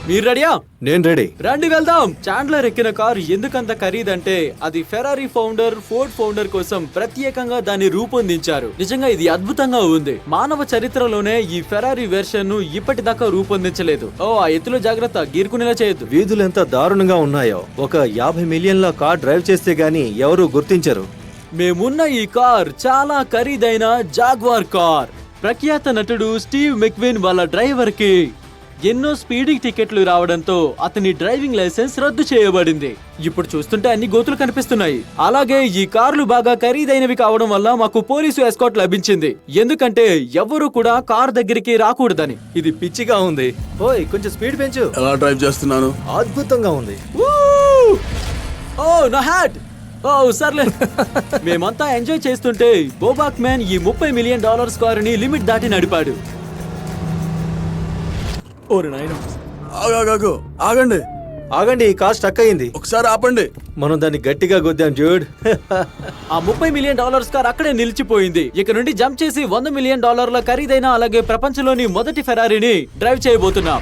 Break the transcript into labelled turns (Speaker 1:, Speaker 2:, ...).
Speaker 1: మీరు రెడీయా?
Speaker 2: నేను రెడీ.
Speaker 1: రండి వెళ్దాం. చాండ్లర్ ఎక్కిన కార్ ఎందుకంత ఖరీదంటే అది ఫెరారీ ఫౌండర్, ఫోర్డ్ ఫౌండర్ కోసం ప్రత్యేకంగా దాన్ని రూపొందించారు. నిజంగా ఇది అద్భుతంగా ఉంది. మానవ చరిత్రలోనే ఈ ఫెరారీ వెర్షన్ ను ఇప్పటిదాకా రూపొందించలేదు. ఓ ఆ ఎత్తులో జాగ్రత్త, గీరుకునేలా చేయొద్దు.
Speaker 2: వీధులు ఎంత దారుణంగా ఉన్నాయో. ఒక 50 మిలియన్ల కార్ డ్రైవ్ చేస్తే గానీ ఎవరు గుర్తించరు.
Speaker 1: మేమున్న ఈ కార్ చాలా ఖరీదైన జాగ్వార్ కార్. ప్రఖ్యాత నటుడు స్టీవ్ మెక్విన్ వాళ్ళ డ్రైవర్ కి ఎన్నో స్పీడింగ్ టికెట్లు రావడంతో అతని డ్రైవింగ్ లైసెన్స్ రద్దు చేయబడింది. ఇప్పుడు చూస్తుంటే అన్ని గోతులు కనిపిస్తున్నాయి. అలాగే ఈ కార్లు బాగా ఖరీదైనవి కావడం వల్ల మాకు పోలీసు ఎస్కాట్ లభించింది. ఎందుకంటే ఎవరు కూడా కార్ దగ్గరికి రాకూడదని.
Speaker 2: ఇది పిచ్చిగా ఉంది. ఓయ్ కొంచెం స్పీడ్ పెంచు.
Speaker 3: ఎలా డ్రైవ్ చేస్తున్నాను?
Speaker 2: అద్భుతంగా ఉంది.
Speaker 1: ఓ నా హ్యాట్. ఓ సర్లే. మేమంతా ఎంజాయ్ చేస్తుంటే బోబాక్ మ్యాన్ ఈ $30 మిలియన్ కారుని లిమిట్ దాటి నడిపాడు. ఓరి నాయనా.
Speaker 3: ఆగండి.
Speaker 2: ఆగండి, ఈ కార్ స్టక్ అయింది.
Speaker 3: ఒకసారి ఆపండి.
Speaker 2: మనం దాన్ని గట్టిగా గుద్దాం జూడ్.
Speaker 1: ఆ $30 మిలియన్ కార్ అక్కడే నిలిచిపోయింది. ఇక నుండి జంప్ చేసి $100 మిలియన్ ఖరీదైన అలాగే ప్రపంచంలోని మొదటి ఫెరారీని డ్రైవ్ చేయబోతున్నాం.